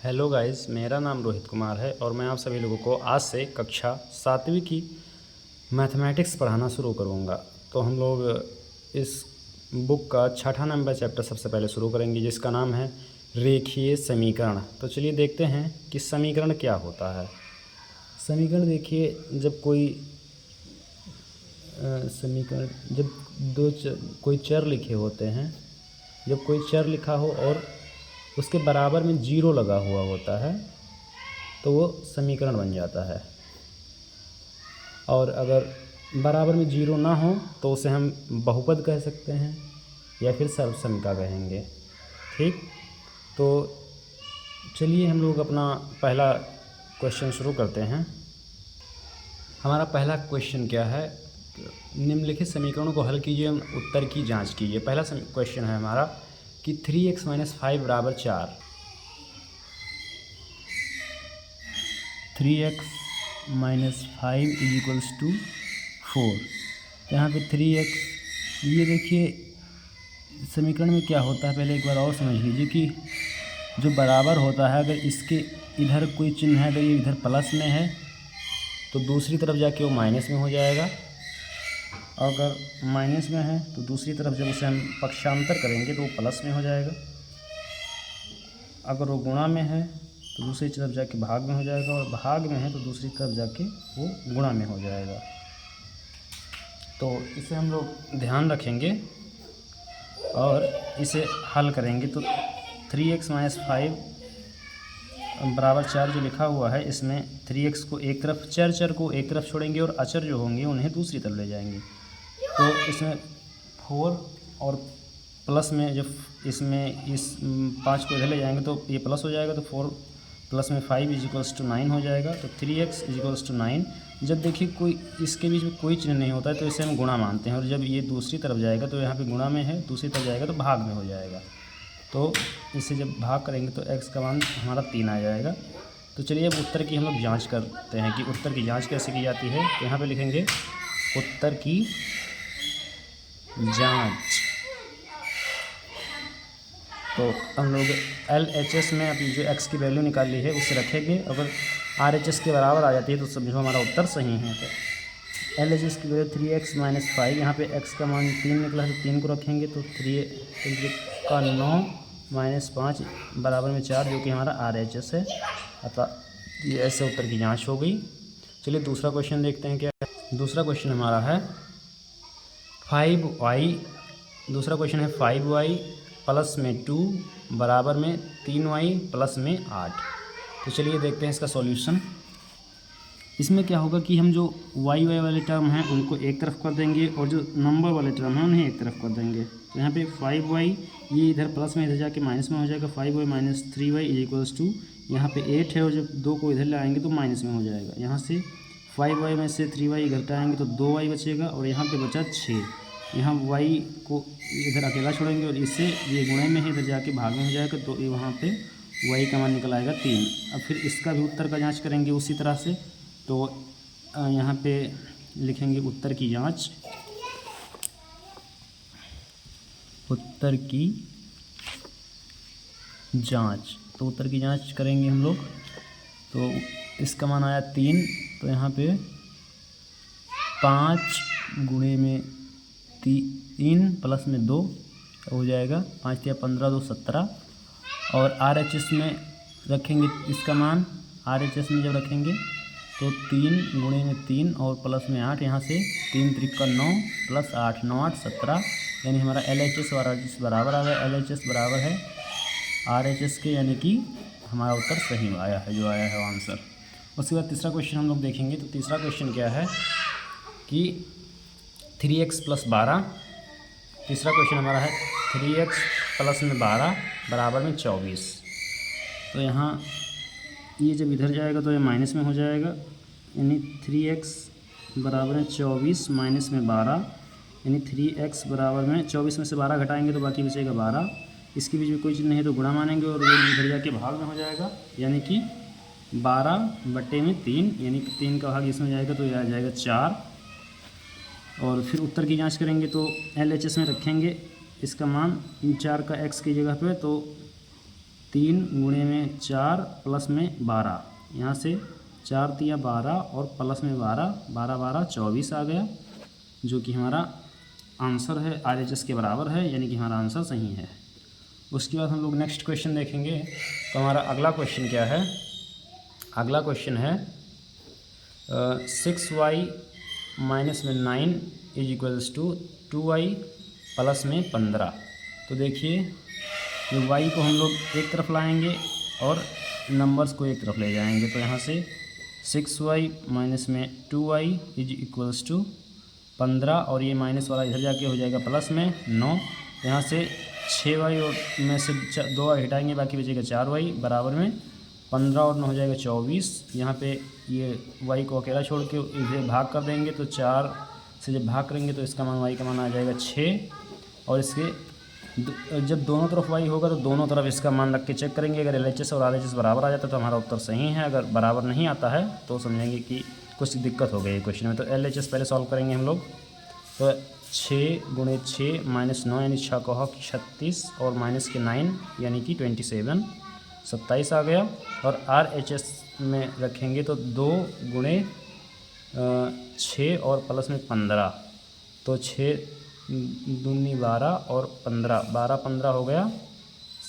Hello guys, मेरा नाम रोहित कुमार है और मैं आप सभी लोगों को आज से कक्षा 7वीं की मैथमेटिक्स पढ़ाना शुरू करूँगा। तो हम लोग इस बुक का छठा नंबर चैप्टर सबसे पहले शुरू करेंगे, जिसका नाम है रेखीय समीकरण। तो चलिए देखते हैं कि समीकरण क्या होता है। समीकरण देखिए, जब कोई समीकरण जब कोई चर लिखे होते हैं, जब कोई चर लिखा हो और उसके बराबर में जीरो लगा हुआ होता है तो वो समीकरण बन जाता है। और अगर बराबर में जीरो ना हो तो उसे हम बहुपद कह सकते हैं या फिर सर्वसमिका कहेंगे। ठीक, तो चलिए हम लोग अपना पहला क्वेश्चन शुरू करते हैं। हमारा पहला क्वेश्चन क्या है? निम्नलिखित समीकरणों को हल कीजिए, उत्तर की जांच कीजिए। पहला क्वेश्चन है हमारा कि 3x - 5 बराबर 4। 3x - 5 = 4। यहाँ पे 3x, ये देखिए समीकरण में क्या होता है, पहले एक बार और समझ लीजिए कि जो बराबर होता है, अगर इसके इधर कोई चिन्ह है, अगर ये इधर प्लस में है तो दूसरी तरफ जाके वो माइनस में हो जाएगा। अगर माइनस में है तो दूसरी तरफ जब उसे हम पक्षांतर करेंगे तो वो प्लस में हो जाएगा। अगर वो गुणा में है तो दूसरी तरफ जाके भाग में हो जाएगा, और भाग में है तो दूसरी तरफ जाके वो गुणा में हो जाएगा। तो इसे हम लोग ध्यान रखेंगे और इसे हल करेंगे। तो 3x - 5 बराबर 4 जो लिखा हुआ है, इसमें 3x को एक तरफ, चर को एक तरफ छोड़ेंगे और अचर जो होंगे उन्हें दूसरी तरफ ले जाएंगे। तो इसमें 4 और प्लस में जब इसमें इस 5 को इधर ले जाएंगे तो ये प्लस हो जाएगा, तो 4 प्लस में 5 = 9 हो जाएगा। तो 3x = 9। जब देखिए कोई इसके बीच में कोई चिन्ह नहीं होता है तो इसे हम गुणा मानते हैं, और जब ये दूसरी तरफ जाएगा तो यहाँ पे गुणा में है, दूसरी तरफ जाएगा तो भाग में हो जाएगा। तो इसे जब भाग करेंगे तो x का मान हमारा 3 आ जाएगा। तो चलिए अब उत्तर की हम लोग जाँच करते हैं कि उत्तर की जाँच कैसे की जाती है। तो यहाँ पर लिखेंगे उत्तर की जाँच। तो हम लोग LHS में अभी जो x की वैल्यू निकाली है उसे रखेंगे। अगर RHS के बराबर आ जाती है तो समझो हमारा उत्तर सही है। तो LHS की वैल्यू 3x - 5, यहाँ पे x का मान 3 निकला है तो 3 को रखेंगे। तो 3 का 9 - 5 बराबर में 4, जो कि हमारा RHS है। अतः ये ऐसे उत्तर की जाँच हो गई। चलिए दूसरा क्वेश्चन देखते हैं क्या है। दूसरा क्वेश्चन हमारा है 5y। दूसरा क्वेश्चन है 5y प्लस में 2 बराबर में 3y प्लस में 8। तो चलिए देखते हैं इसका सॉल्यूशन। इसमें क्या होगा कि हम जो y वाले टर्म हैं उनको एक तरफ कर देंगे और जो नंबर वाले टर्म हैं उन्हें एक तरफ कर देंगे। तो यहाँ पे 5y, ये इधर प्लस में इधर जाके माइनस में हो जाएगा। 5y - 3y = यहाँ पे 8 है, और जब 2 को इधर लाएंगे तो माइनस में हो जाएगा। यहाँ से 5y में से 3y घटाएंगे तो 2y बचेगा, और यहाँ पे बचा 6। यहाँ y को इधर अकेला छोड़ेंगे और इससे ये गुणे में है, इधर जाके भाग में हो जाएगा। तो ये वहाँ पे y का मान निकल आएगा 3। अब फिर इसका भी उत्तर का जांच करेंगे उसी तरह से। तो यहाँ पे लिखेंगे उत्तर की जांच। उत्तर की जांच, तो उत्तर की जांच करेंगे हम लोग। तो इसका मान आया 3, तो यहाँ पे 5 गुणे में 3 प्लस में 2 हो जाएगा। 5 या 15, 2 17। और RHS में रखेंगे इसका मान। RHS में जब रखेंगे तो 3 गुणे में 3 और प्लस में 8, यहाँ से 3 3 का 9 प्लस 8, 9 8 17, यानी हमारा LHS और RHS बराबर आ गया। LHS बराबर है RHS के, यानी कि हमारा उत्तर सही आया है, जो आया है आंसर। उसके बाद तीसरा क्वेश्चन हम लोग देखेंगे। तो तीसरा क्वेश्चन क्या है कि 3x + 12। तीसरा क्वेश्चन हमारा है 3x प्लस में 12 बराबर में 24। तो यहाँ ये जब इधर जाएगा तो ये माइनस में हो जाएगा, यानी 3x बराबर में 24 माइनस में 12, यानी 3x बराबर में 24 में से 12 घटाएंगे तो बाकी बचेगा 12। इसके बीच में कोई चीज़ नहीं है तो गुणा मानेंगे और ये इधर जाके भाग में हो जाएगा, यानी कि 12/3, यानी कि 3 का भाग इसमें जाएगा तो यह आ जाएगा 4। और फिर उत्तर की जांच करेंगे तो LHS में रखेंगे इसका मान 4 का x की जगह पे। तो 3 गुणे में 4 प्लस में 12, यहाँ से 4 तिया 12 और प्लस में 12, 12 12 24 आ गया, जो कि हमारा आंसर है RHS के बराबर है, यानी कि हमारा आंसर सही है। उसके बाद हम लोग नेक्स्ट क्वेश्चन देखेंगे। तो हमारा अगला क्वेश्चन क्या है? अगला क्वेश्चन है 6y माइनस में 9 is equals to 2y plus में 15। तो देखिए ये y को हम लोग एक तरफ लाएंगे और नंबर्स को एक तरफ ले जाएंगे। तो यहाँ से 6y माइनस में 2y इज इक्वल्स टू 15, और ये माइनस वाला इधर जाके हो जाएगा प्लस में 9। यहाँ से 6y और में से 2y हटाएंगे, बाकी बचेगा 4y बराबर में 15 और 9 हो जाएगा 24। यहाँ पे ये y को अकेला छोड़ के इधर भाग कर देंगे, तो 4 से जब भाग करेंगे तो इसका मान y का मान आ जाएगा 6। और इसके जब दोनों तरफ y होगा तो दोनों तरफ इसका मान रख के चेक करेंगे। अगर LHS और RHS बराबर आ जाता है तो हमारा उत्तर सही है। अगर बराबर नहीं आता है तो समझेंगे कि कुछ दिक्कत हो गई है क्वेश्चन में। तो LHS पहले सॉल्व करेंगे हम लोग। तो 6 गुणे 6 माइनस 9 यानी 6 कहो 36 और माइनस के 9 यानी कि 27, 27 आ गया। और RHS में रखेंगे तो 2 गुणे 6 और प्लस में 15, तो 6 दूनी 12 और 15, 12 15 हो गया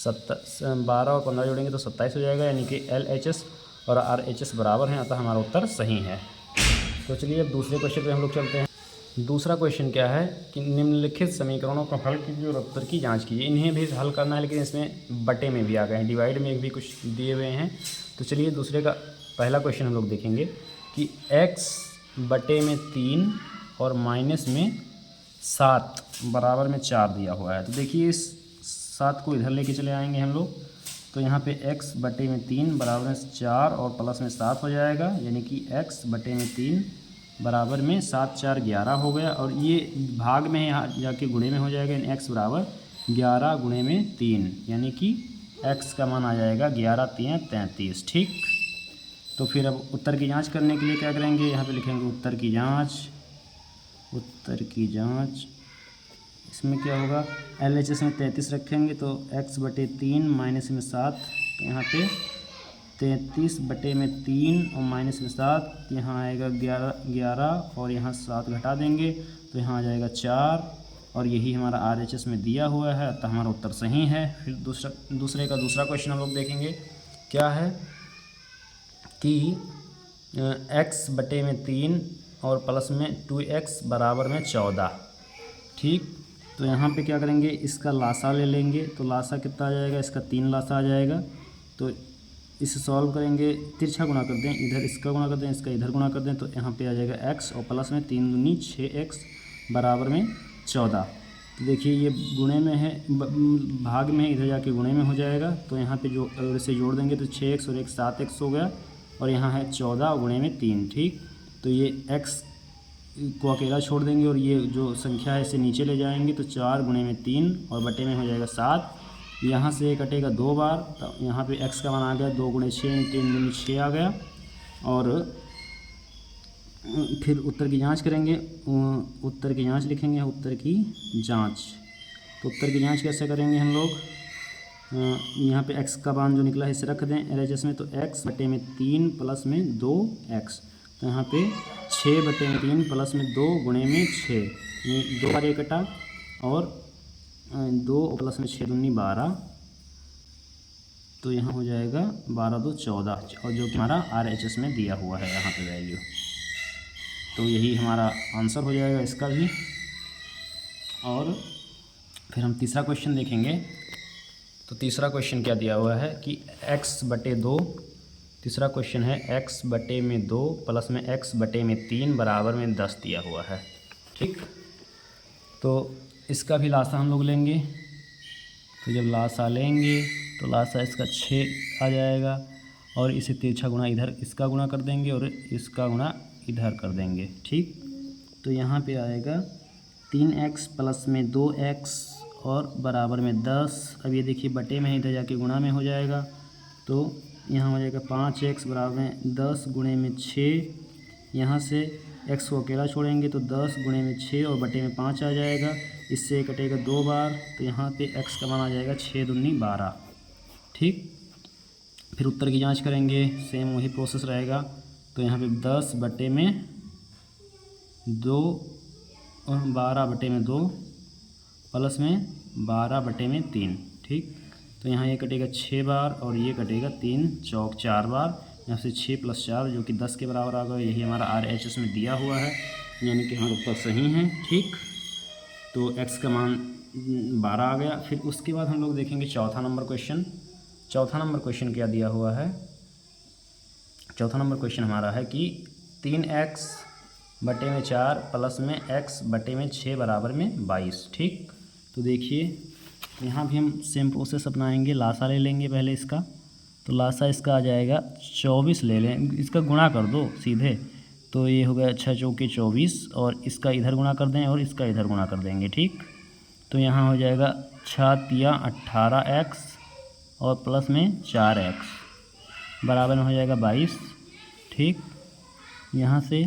12 और 15 जोड़ेंगे तो 27 हो जाएगा, यानी कि LHS और RHS बराबर हैं, अतः हमारा उत्तर सही है। तो चलिए अब दूसरे क्वेश्चन पे हम लोग चलते हैं। दूसरा क्वेश्चन क्या है कि निम्नलिखित समीकरणों को हल कीजिए और उत्तर की जांच कीजिए। इन्हें भी हल करना है, लेकिन इसमें बटे में भी आ गए हैं, डिवाइड में भी कुछ दिए हुए हैं। तो चलिए दूसरे का पहला क्वेश्चन हम लोग देखेंगे कि x बटे में 3 और माइनस में 7 बराबर में 4 दिया हुआ है। तो देखिए इस 7 को इधर लेके चले आएंगे हम लोग। तो यहाँ पे x बटे में 3 बराबर में 4 और प्लस में 7 हो जाएगा, यानी कि x बटे में 3 बराबर में 7 4 11 हो गया। और ये भाग में यहाँ जाके गुणे में हो जाएगा, यानी x बराबर 11 गुणे में 3, यानी कि x का मान आ जाएगा 11 3 33। ठीक, तो फिर अब उत्तर की जांच करने के लिए क्या करेंगे, यहाँ पे लिखेंगे उत्तर की जांच। उत्तर की जांच इसमें क्या होगा, LHS में 33 रखेंगे तो x बटे 3 माइनस में 7, तो यहाँ पे 33 बटे में 3 और माइनस में 7, यहाँ आएगा 11 और यहाँ 7 घटा देंगे तो यहाँ आ जाएगा 4, और यही हमारा RHS में दिया हुआ है, अतः हमारा उत्तर सही है। फिर दूसरे का क्वेश्चन हम लोग देखेंगे। क्या है कि x बटे में 3 और प्लस में 2x बराबर में 14। ठीक, तो यहाँ पे क्या करेंगे, इसका लासा ले लेंगे। तो लासा कितना आ जाएगा, इसका 3 लासा आ जाएगा। तो इसे सॉल्व करेंगे, तिरछा गुणा कर दें, इधर इसका गुणा कर दें, इसका इधर गुणा कर दें, तो यहाँ पे आ जाएगा x और प्लस में 3 दूनी 6x बराबर में 14। तो देखिए ये गुणे में है, भाग में है, इधर जाके गुणे में हो जाएगा। तो यहाँ पे जो इसे जोड़ देंगे तो 6x और 1 7x हो गया, और यहाँ है 14 गुणे में 3। ठीक, तो ये x को अकेला छोड़ देंगे और ये जो संख्या है इसे नीचे ले जाएंगे, तो 4 गुणे में 3 और बटे में हो जाएगा 7। यहाँ से कटेगा 2 बार, तो यहाँ पे x का मान आ गया 2 गुणे 6 3 दूनी 6 आ गया। और फिर उत्तर की जांच करेंगे, उत्तर की जांच लिखेंगे, उत्तर की जांच। तो उत्तर की जांच कैसे करेंगे हम लोग, यहाँ पे x का मान जो निकला है इसे रख दें LHS में। तो x बटे में 3 प्लस में 2x, तो यहाँ पे 6 बटे में 3 प्लस में 2 गुणे में 6, 2 बार 1 कटा, और 2 प्लस में 6 दूनी 12, तो यहाँ हो जाएगा 12 2 14, और जो कि हमारा RHS में दिया हुआ है यहाँ पे वैल्यू। तो यही हमारा आंसर हो जाएगा इसका भी। और फिर हम तीसरा क्वेश्चन देखेंगे। तो तीसरा क्वेश्चन क्या दिया हुआ है कि x बटे 2, तीसरा क्वेश्चन है x बटे में 2 प्लस में x बटे में 3 बराबर में 10 दिया हुआ है। ठीक, तो इसका भी लासा हम लोग लेंगे। तो जब लासा लेंगे तो लासा इसका 6 आ जाएगा, और इसे तिरछा गुणा इधर इसका गुणा कर देंगे और इसका गुणा इधर कर देंगे। ठीक, तो यहाँ पे आएगा 3x प्लस में 2x और बराबर में 10। अब ये देखिए बटे में है, इधर जाके गुणा में हो जाएगा, तो यहाँ हो जाएगा 5x बराबर में 10 गुणे में 6। यहाँ से x को अकेला छोड़ेंगे तो 10 गुणे में 6 और बटे में 5 आ जाएगा, इससे कटेगा 2 बार, तो यहाँ पे x का मान आ जाएगा 6 दूनी 12। ठीक, फिर उत्तर की जांच करेंगे, सेम वही प्रोसेस रहेगा। तो यहाँ पे 10/2 और 12/2 प्लस में 12/3, ठीक। तो यहाँ ये कटेगा 6 बार और ये कटेगा 3 चौक 4 बार। यहाँ से 6 + 4 जो कि 10 के बराबर आ गया। यही हमारा RHS में दिया हुआ है, यानी कि हमारा उत्तर सही है, ठीक। तो x का मान 12 आ गया। फिर उसके बाद हम लोग देखेंगे चौथा नंबर क्वेश्चन। चौथा नंबर क्वेश्चन क्या दिया हुआ है? चौथा नंबर क्वेश्चन हमारा है कि 3x/4 प्लस में x/6 बराबर में 22, ठीक। तो देखिए यहाँ भी हम सेम प्रोसेस अपनाएंगे। लासा ले लेंगे पहले इसका। तो लासा इसका आ जाएगा 24 ले लें, इसका गुणा कर दो सीधे। तो ये हो गया 6 चौके 24 और इसका इधर गुणा कर दें और इसका इधर गुणा कर देंगे, ठीक। तो यहाँ हो जाएगा 6 × 18x और प्लस में 4x बराबर में हो जाएगा 22, ठीक। यहाँ से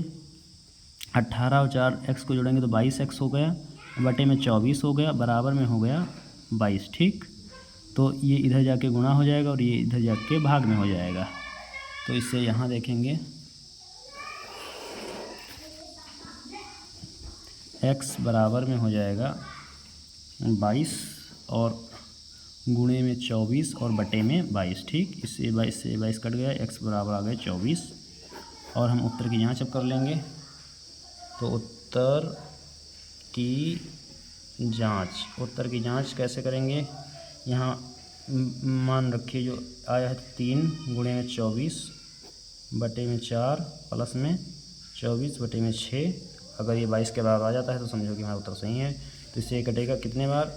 18 और 4x को जोड़ेंगे तो 22x हो गया, बटे में 24 हो गया, बराबर में हो गया 22, ठीक। तो ये इधर जाके गुणा हो जाएगा और ये इधर जाके भाग में हो जाएगा। तो इससे यहाँ देखेंगे x बराबर में हो जाएगा 22 और गुणे में 24 और बटे में 22, ठीक। इससे 22 से 22 कट गया, x बराबर आ गया 24। और हम उत्तर की जांच अब कर लेंगे। तो उत्तर की जांच कैसे करेंगे? यहाँ मान रखिए जो आया है 3 गुणे में 24 बटे में 4 प्लस में 24 बटे में 6। अगर ये 22 के बराबर आ जाता है तो समझो कि हमारा उत्तर सही है। तो इससे कटेगा कितने बार?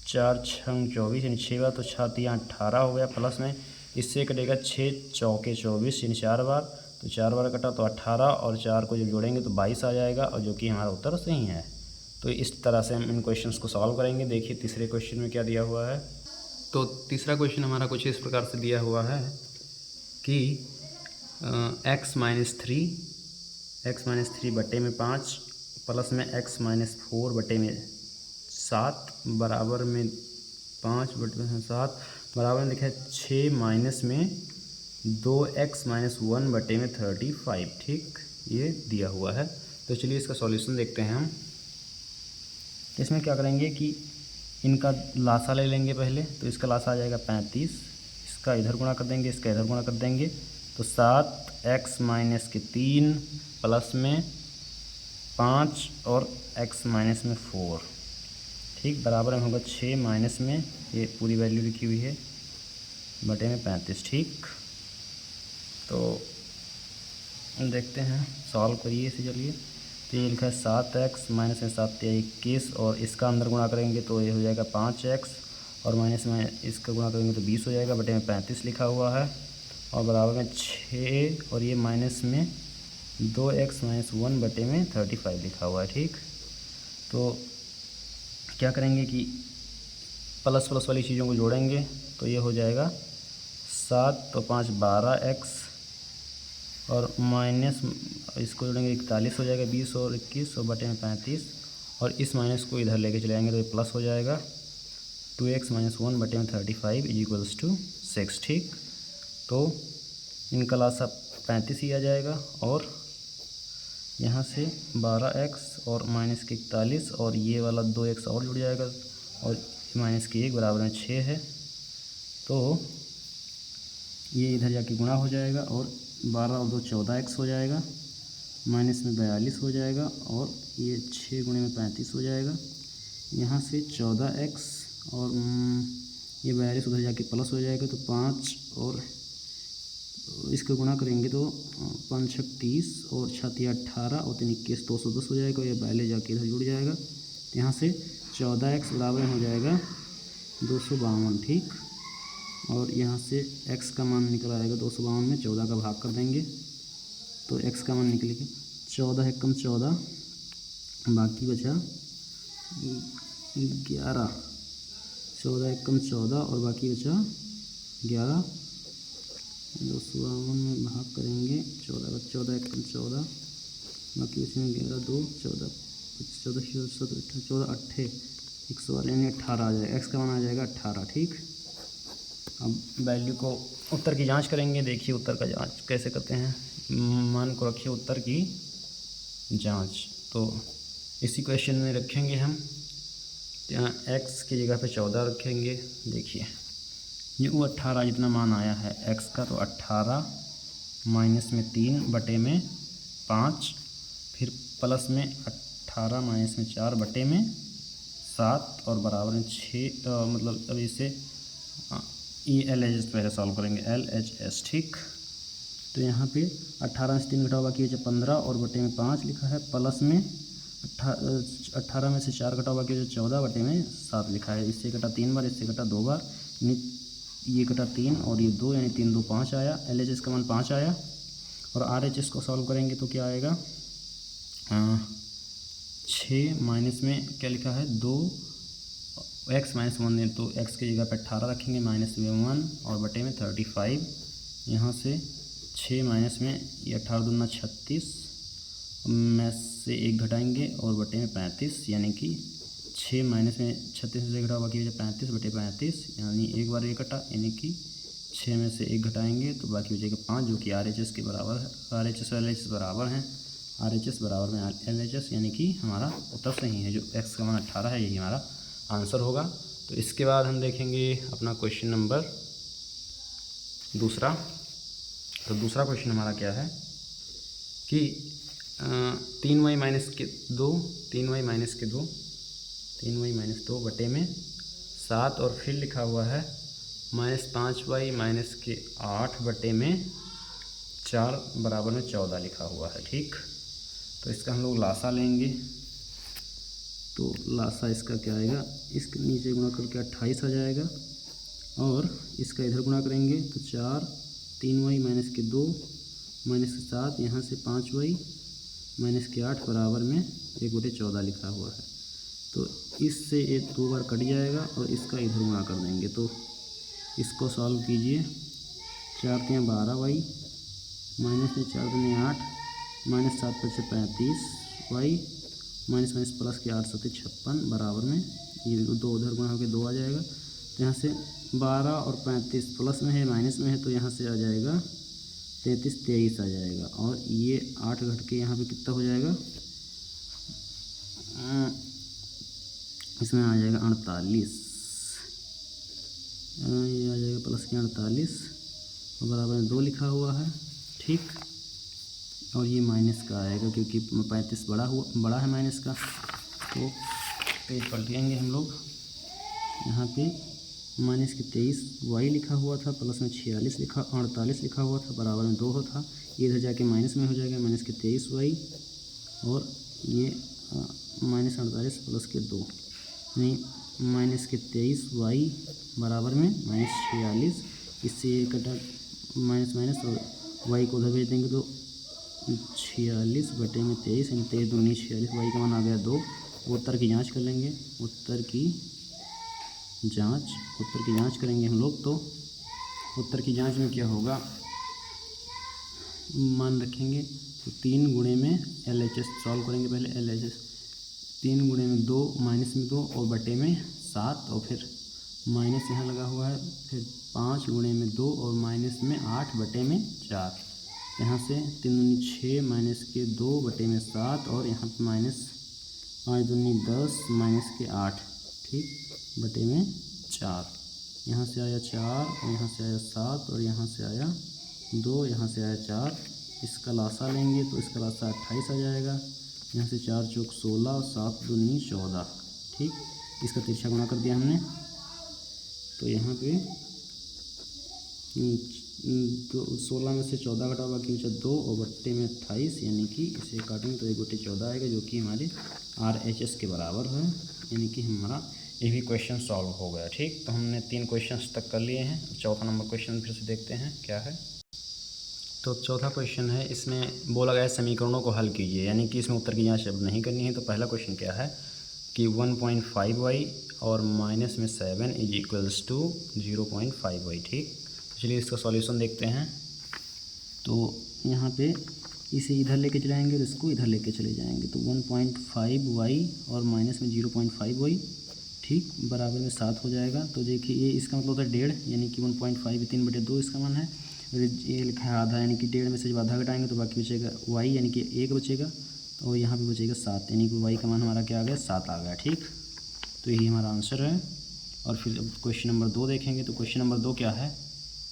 4 × 6 = 24 यानी 6 बार। तो 6 × 3 = 18 हो गया, प्लस में इससे कटेगा 6 चौके 24 यानी 4 बार। तो 4 बार कटा तो 18 और 4 को जब जोड़ेंगे तो 22 आ जाएगा, और जो कि हमारा उत्तर सही है। तो इस तरह से हम इन क्वेश्चंस को सॉल्व करेंगे। देखिए तीसरे क्वेश्चन में क्या दिया हुआ है। तो तीसरा क्वेश्चन हमारा कुछ इस प्रकार से दिया हुआ है कि x-3 बटे में 5 प्लस में x-4 बटे में 7 बराबर में 5 बटे में 7 बराबर में लिखा है 6 माइनस में 2x-1 बटे में 35, ठीक। ये दिया हुआ है। तो चलिए इसका सॉल्यूशन देखते हैं हम। इसमें क्या करेंगे कि इनका लासा ले लेंगे पहले। तो इसका लासा आ जाएगा 35, इसका इधर गुणा कर देंगे, इसका इधर गुणा कर देंगे। तो 7x-3 प्लस में 5 और x-4, ठीक, बराबर में होगा 6 माइनस में ये पूरी वैल्यू लिखी हुई है बटे में 35, ठीक। तो देखते हैं, सॉल्व करिए इसे। चलिए तो ये लिखा है 7x माइनस में 7 × 21 और इसका अंदर गुणा करेंगे तो ये हो जाएगा 5x और माइनस में इसका गुणा करेंगे तो 20 हो जाएगा, बटे में 35 लिखा हुआ है और बराबर में 6 और ये माइनस में 2x-1 बटे में 35 लिखा हुआ है, ठीक। तो क्या करेंगे कि प्लस प्लस वाली चीज़ों को जोड़ेंगे तो ये हो जाएगा 7 तो 5 12x और माइनस इसको जोड़ेंगे 41 हो जाएगा, 20 और 21 और बटे में 35 और इस माइनस को इधर लेके चले जाएंगे तो ये प्लस हो जाएगा 2x-1 बटे में 35 = 6, ठीक। तो इनका लासा 35 ही आ जाएगा और यहाँ से 12x और माइनस के 41 और ये वाला 2x और जुड़ जाएगा और माइनस के 1 बराबर में 6 है। तो ये इधर जाके गुणा हो जाएगा और 12 और 2 14x हो जाएगा, माइनस में 42 हो जाएगा और ये 6 गुणे में 35 हो जाएगा। यहाँ से 14x और ये 42 उधर जाके प्लस हो जाएगा तो 5 और इसको गुणा करेंगे तो 5 × 30 और 6 × 18 और 3 × 21 210 हो जाएगा। ये पहले जाके इधर जुड़ जाएगा। यहाँ से 14x बराबर हो जाएगा 252, ठीक। और यहाँ से x का मान निकल आएगा 252 में 14 का भाग कर देंगे तो x का मान निकलेगा 14 × 14, बाकी बचा 11। 14 × 14 और बाकी बचा 11। 252 में भाग करेंगे 14 × 14, बाकी बचेंगे 11 2 14 14 8 112 यानी 18 आ जाएगा। x का मान आ जाएगा 18, ठीक। अब वैल्यू को उत्तर की जांच करेंगे। देखिए उत्तर का जांच कैसे करते हैं। मान को रखिए उत्तर की जांच, तो इसी क्वेश्चन में रखेंगे हम। यहाँ x की जगह पे 14 रखेंगे। देखिए ये वो 18 जितना मान आया है x का, तो 18 माइनस में 3 बटे में 5, फिर प्लस में 18 माइनस में 4 बटे में 7 और बराबर में 6। मतलब अब इसे ई एल एच एस पहले सॉल्व करेंगे, LHS। ठीक, तो यहाँ पे 18 से 3 घटा हुआ कि 15 और बटे में 5 लिखा है, प्लस में 18 में से 4 घटा हुआ कि 14 बटे में 7 लिखा है। इससे कटा 3 बार, इससे कटा 2 बार, ये कटा 3 और ये 2, यानी 3 2 5 आया। LHS का मान 5 आया। और RHS को सॉल्व करेंगे तो क्या आएगा, 6 माइनस में क्या लिखा है 2, x माइनस 1 है, तो x की जगह पर 18 रखेंगे, माइनस में 1 और बटे में 35। यहाँ से 6 माइनस में ये 18 दूना 36 में से 1 घटाएंगे और बटे में 35, यानी कि 6 माइनस में 36 से घटा हुआ कि 35 बटे 35, यानी एक बार ये कटा, यानी कि 6 में से 1 घटाएंगे तो बाकी हो जाएगा 5, जो कि RHS के बराबर है। RHS और LHS बराबर हैं, RHS बराबर में LHS, यानी कि हमारा उत्तर सही है। जो x का मान 18 है, यही हमारा आंसर होगा। तो इसके बाद हम देखेंगे अपना क्वेश्चन नंबर दूसरा। तो दूसरा क्वेश्चन हमारा क्या है कि 3y माइनस के 2 बटे में 7 और फिर लिखा हुआ है -5y माइनस के 8 बटे में 4 बराबर में 14 लिखा हुआ है। ठीक, तो इसका हम लोग लासा लेंगे। तो लासा इसका क्या आएगा, इसके नीचे गुणा करके 28 आ जाएगा, और इसका इधर गुणा करेंगे तो 4, 3y माइनस के 2 माइनस के 7, यहाँ से 5y माइनस के 8 बराबर में 1/14 लिखा हुआ है। तो इससे ये 2 बार कट जाएगा और इसका इधर गुणा कर देंगे। तो इसको सॉल्व कीजिए। 4 × 12y माइनस में 4 दूनी 8 minus 7 × 35y minus minus plus के 8 × 7 56 बराबर में ये 2 उधर गुणा होकर 2 आ जाएगा। तो यहाँ से 12 और 35 प्लस में है माइनस में है, तो यहाँ से आ जाएगा 33 23 आ जाएगा। और ये 8 घट के यहाँ पे कितना हो जाएगा, इसमें आ जाएगा 48, ये आ जाएगा प्लस के 48 और बराबर में 2 लिखा हुआ है। ठीक, और ये माइनस का आएगा क्योंकि 35 बड़ा है माइनस का। तो पेज पलटेंगे हम लोग। यहाँ पे माइनस के 23y लिखा हुआ था, प्लस में 48 लिखा हुआ था, बराबर में 2 था। ये इधर जाके माइनस में हो जाएगा, माइनस के 23y और ये माइनस 48 प्लस के 2, नहीं माइनस के 23y बराबर में माइनस 46। इससे ये कटा माइनस माइनस और y को उधर भेज देंगे तो 46 बटे में 23, यानी 23 दूनी 46, y का मान आ गया 2। उत्तर की जांच कर लेंगे। उत्तर की जांच करेंगे हम लोग। तो उत्तर की जांच में क्या होगा, मान रखेंगे तो 3 गुणे में LHS सॉल्व करेंगे। पहले LHS 3 गुणे में 2 माइनस में 2 और बटे में 7 और फिर माइनस यहाँ लगा हुआ है, फिर 5 गुणे में 2 और माइनस में 8 बटे में 4। यहाँ से 3 दूनी 6 माइनस के 2 बटे में 7 और यहाँ पे माइनस 5 दूनी 10 माइनस के 8, ठीक, बटे में 4। यहाँ से आया 4 और यहाँ से आया 7 और यहाँ से आया 2, यहाँ से आया 4। इसका लासा लेंगे तो इसका लासा 28 आ जाएगा। यहाँ से 4 चौक 16 और 7 दूनी 14, ठीक। इसका तिरछा गुणा कर दिया हमने। तो यहाँ पे 16 में से 14 घटा हुआ कि 2 और बट्टे में 28, यानी कि इसे काटेंगे तो 1/14 आएगा, जो कि हमारे RHS के बराबर है। यानी कि हमारा ये भी क्वेश्चन सॉल्व हो गया। ठीक, तो हमने 3 क्वेश्चंस तक कर लिए हैं। चौथा नंबर क्वेश्चन फिर से देखते हैं क्या है। तो चौथा क्वेश्चन है, इसमें बोला गया समीकरणों को हल कीजिए, यानी कि इसमें उत्तर की जांच अब नहीं करनी है। तो पहला क्वेश्चन क्या है कि 1.5y और माइनस में 7 इज इक्वल्स टू 0.5y। ठीक, तो चलिए इसका सॉल्यूशन देखते हैं। तो यहाँ पे इसे इधर लेके चले जाएंगे और इसको इधर लेके चले जाएंगे। तो 1.5y और माइनस में 0.5y, ठीक, बराबर में 7 हो जाएगा। तो देखिए ये इसका मतलब होता है 1.5 यानी कि 1.5 3/2 इसका मान है। और ये लिखा है आधा, यानी कि 1.5 में से जब आधा घटाएंगे तो बाकी बचेगा y यानी कि 1 बचेगा। तो यहाँ पे बचेगा 7 यानी कि y का मान हमारा क्या आ गया, 7 आ गया। ठीक, तो यही हमारा आंसर है। और फिर अब क्वेश्चन नंबर 2 देखेंगे। तो क्वेश्चन नंबर 2 क्या है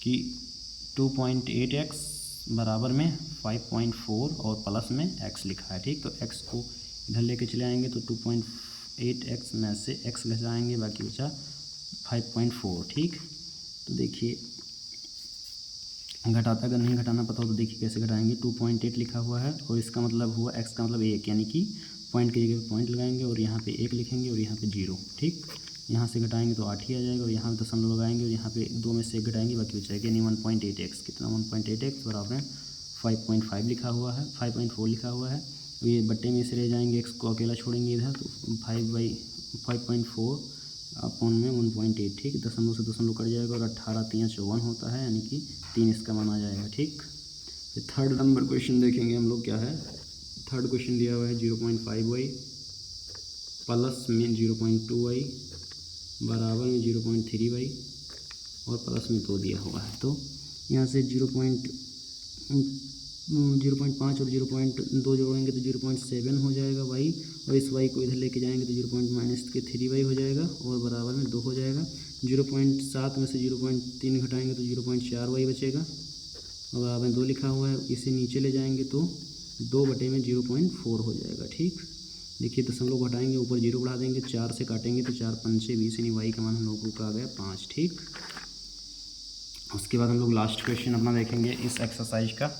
कि 2.8x बराबर में 5.4 और प्लस में x लिखा है। ठीक, तो x को इधर लेके चले आएंगे तो 2.8x में से x घटाएंगे, बाकी बचा 5.4। ठीक, तो देखिए घटाता, अगर नहीं घटाना पता हो तो देखिए कैसे घटाएंगे। 2.8 लिखा हुआ है और इसका मतलब हुआ x का मतलब 1, यानी कि पॉइंट की जगह पे पॉइंट लगाएंगे और यहाँ पे 1 लिखेंगे और यहाँ पे 0। ठीक, यहाँ से घटाएंगे तो 8 ही आ जाएगा और यहाँ पे दशमलव लगाएंगे और यहाँ पे 2 में से 1 घटाएंगे, बाकी बचाएगा यानी 1.8x। कितना, 1.8x बराबर 5.5 लिखा हुआ है, 5.4 लिखा हुआ है। तो ये बट्टे में से रह जाएंगे, x को अकेला छोड़ेंगे इधर, तो 5/5.4 अपॉन में 1.8। ठीक, दशमलव से दशमलव कट जाएगा और 18 3 54 होता है, यानी कि 3 इसका मान आ जाएगा। ठीक, फिर थर्ड नंबर क्वेश्चन देखेंगे हम लोग क्या है। थर्ड क्वेश्चन दिया हुआ है 0.5y प्लस में 0.2y बराबर में 0.3y और प्लस में 2 दिया हुआ है। तो यहाँ से 0.5 और 0.2 जोड़ेंगे तो 0.7 हो जाएगा y, और इस y को इधर लेके जाएंगे तो 0.-3y हो जाएगा और बराबर में 2 हो जाएगा। 0.7 में से 0.3 घटाएंगे तो 0.4y बचेगा और बराबर में 2 लिखा हुआ है। इसे नीचे ले जाएंगे तो 2/0.4 हो जाएगा। ठीक, देखिए दशमलव घटाएंगे, ऊपर 0 बढ़ा देंगे, 4 से काटेंगे तो 4 5 20, यानी y का मान हम लोगों का आ गया 5। ठीक, उसके बाद हम लोग लास्ट क्वेश्चन अपना देखेंगे इस एक्सरसाइज का।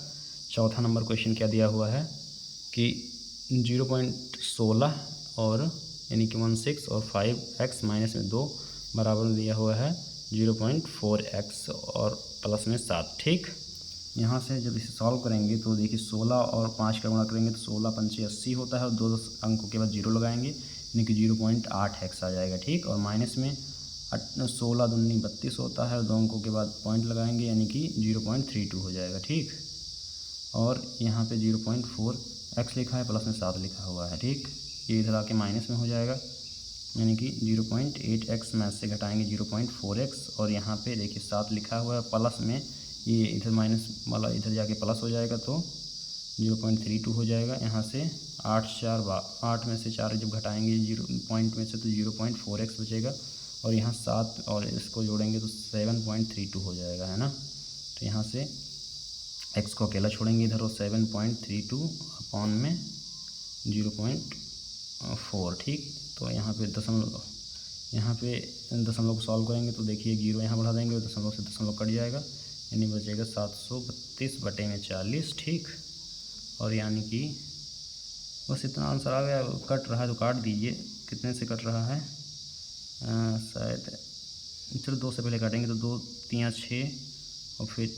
चौथा नंबर क्वेश्चन क्या दिया हुआ है कि 0.16 और यानी कि 16 और 5x माइनस में 2 बराबर में दिया हुआ है 0.4x और प्लस में 7। ठीक, यहाँ से जब इसे सॉल्व करेंगे तो देखिए 16 और 5 का गुणा करेंगे तो 16 पंचे 80 होता है और 2 अंकों के बाद 0 लगाएंगे यानी कि 0.8x आ जाएगा। ठीक, और माइनस में 16 दूनी 32 होता है और 2 अंकों के बाद पॉइंट लगाएंगे यानी कि 0.32 हो जाएगा। ठीक, और यहाँ पे 0.4x लिखा है, प्लस में 7 लिखा हुआ है। ठीक, ये इधर आके माइनस में हो जाएगा यानी कि 0.8x में से घटाएंगे 0.4x और यहाँ पे देखिए 7 लिखा हुआ है, प्लस में ये इधर माइनस वाला इधर जाके प्लस हो जाएगा तो 0.32 हो जाएगा। यहाँ से 8 में से 4 जब घटाएंगे 0 पॉइंट में से तो 0.4x बचेगा और यहाँ 7 और इसको जोड़ेंगे तो 7.32 हो जाएगा, है ना। तो यहाँ से x को अकेला छोड़ेंगे इधर और 7.32 अपॉन में 0.4। ठीक, तो यहाँ पे दशमलव को सॉल्व करेंगे तो देखिए 0 यहाँ बढ़ा देंगे और दशमलव से दशमलव कट जाएगा यानी बचेगा 732/40। ठीक, और यानी कि बस इतना आंसर आ गया। कट रहा है तो काट दीजिए, कितने से कट रहा है, शायद चलो 2 से पहले काटेंगे तो 2 3 6 और फिर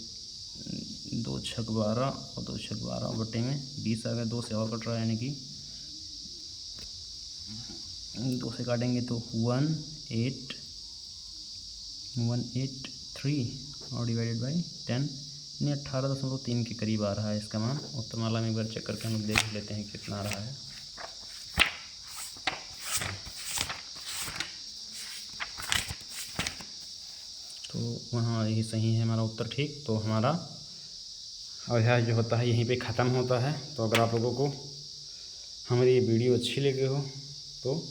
2 छक 12 और 2 छक 12 बटे में 20 आ गया। 2 से और कट रहा है यानी कि 2 से काटेंगे तो 18183 और डिवाइडेड बाई 10 यानी 18.3 के करीब आ रहा है इसका मान। उत्तरमाला में एक बार चेक करके हम लोग देख लेते हैं कितना आ रहा है। तो वहाँ यही सही है हमारा उत्तर। ठीक, तो हमारा अध्याय जो होता है यहीं पे ख़त्म होता है। तो अगर आप लोगों को हमारी ये वीडियो अच्छी लगी हो तो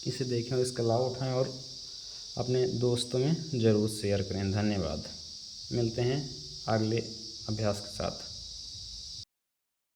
इसे देखें और इसका लाभ उठाएं और अपने दोस्तों में ज़रूर शेयर करें। धन्यवाद। मिलते हैं अगले अभ्यास के साथ।